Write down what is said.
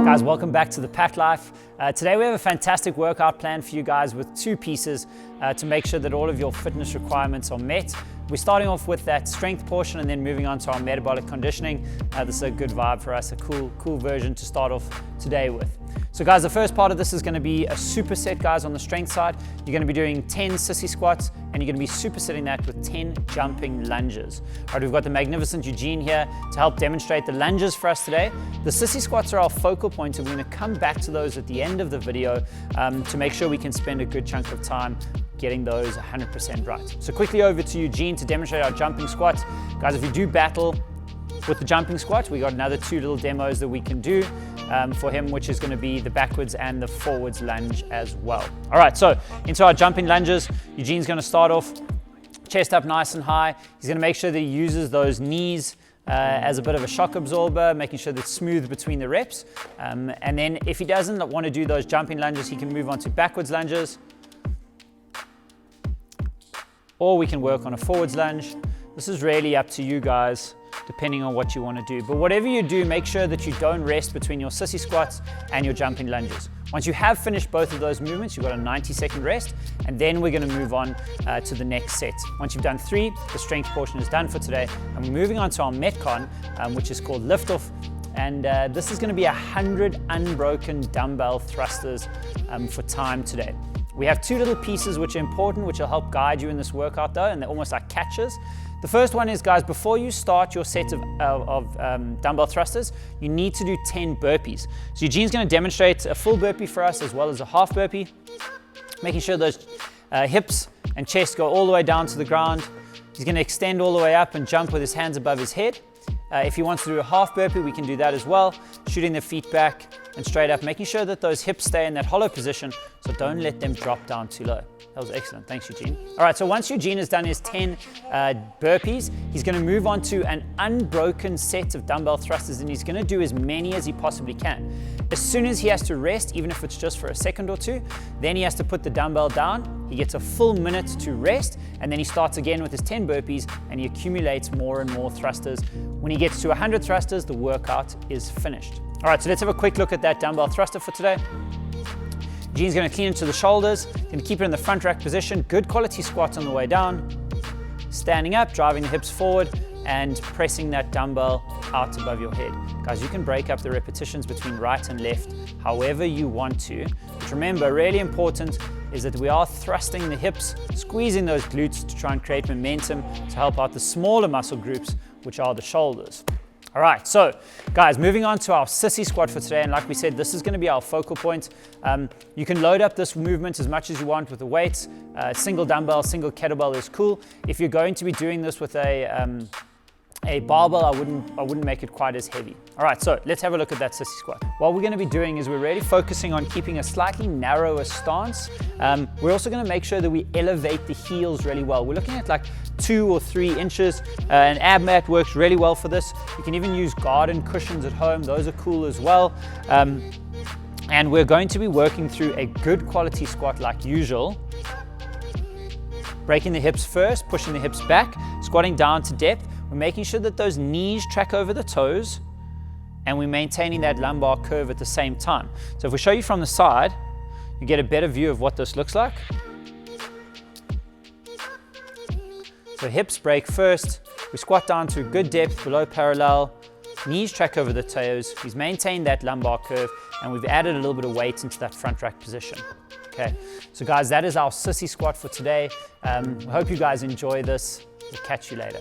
Guys, welcome back to the Pack Life. Today we have a fantastic workout plan for you guys with two pieces to make sure that all of your fitness requirements are met. We're starting off with that strength portion and then moving on to our metabolic conditioning. This is a good vibe for us, a cool version to start off today with. So guys, the first part of this is going to be a superset, guys, on the strength side. You're going to be doing 10 sissy squats and you're going to be supersetting that with 10 jumping lunges. All right, we've got the magnificent Eugene here to help demonstrate the lunges for us today. The sissy squats are our focal point, and we're going to come back to those at the end of the video to make sure we can spend a good chunk of time getting those 100% right. So quickly over to Eugene to demonstrate our jumping squats. Guys, if you do battle with the jumping squat, we got another two little demos that we can do for him, which is going to be the backwards and the forwards lunge as well. All right, so into our jumping lunges, Eugene's going to start off chest up nice and high. He's going to make sure that he uses those knees as a bit of a shock absorber, making sure that it's smooth between the reps. And then if he doesn't want to do those jumping lunges, he can move on to backwards lunges, or we can work on a forwards lunge. This is really up to you guys, depending on what you want to do. But whatever you do, make sure that you don't rest between your sissy squats and your jumping lunges. Once you have finished both of those movements, you've got a 90-second rest, and then we're going to move on to the next set. Once you've done 3, the strength portion is done for today, and we're moving on to our metcon, which is called lift off. And this is going to be 100 unbroken dumbbell thrusters for time today. We have two little pieces which are important, which will help guide you in this workout though, and they're almost like catches. The first one is, guys, before you start your set of dumbbell thrusters, you need to do 10 burpees. So Eugene's going to demonstrate a full burpee for us as well as a half burpee, making sure those hips and chest go all the way down to the ground. He's going to extend all the way up and jump with his hands above his head. If he wants to do a half burpee, we can do that as well, shooting the feet back and straight up, making sure that those hips stay in that hollow position, so don't let them drop down too low. That was excellent. Thanks, Eugene. All right, so once Eugene has done his 10 burpees, he's going to move on to an unbroken set of dumbbell thrusters, and he's going to do as many as he possibly can. As soon as he has to rest, even if it's just for a second or two, then he has to put the dumbbell down. He gets a full minute to rest, and then he starts again with his 10 burpees, and he accumulates more and more thrusters. When he gets to 100 thrusters, the workout is finished. All right, so let's have a quick look at that dumbbell thruster for today. Gene's going to clean into the shoulders, going to keep it in the front rack position, good quality squat on the way down, standing up, driving the hips forward, and pressing that dumbbell out above your head. Guys, you can break up the repetitions between right and left however you want to. But remember, really important is that we are thrusting the hips, squeezing those glutes to try and create momentum to help out the smaller muscle groups, which are the shoulders. All right, so guys, moving on to our sissy squat for today, and like we said, this is going to be our focal point. You can load up this movement as much as you want with the weights. Single dumbbell, single kettlebell is cool. If you're going to be doing this with a barbell, I wouldn't make it quite as heavy. All right, so let's have a look at that sissy squat. What we're going to be doing is we're really focusing on keeping a slightly narrower stance. We're also going to make sure that we elevate the heels really well. We're looking at like 2 or 3 inches. An ab mat works really well for this. You can even use garden cushions at home. Those are cool as well. And we're going to be working through a good quality squat like usual. Breaking the hips first, pushing the hips back, squatting down to depth. We're making sure that those knees track over the toes, and we're maintaining that lumbar curve at the same time. So if we show you from the side, you get a better view of what this looks like. So hips break first, we squat down to a good depth below parallel, knees track over the toes, he's maintained that lumbar curve, and we've added a little bit of weight into that front rack position. Okay, so guys, that is our sissy squat for today. I hope you guys enjoy this. We'll catch you later.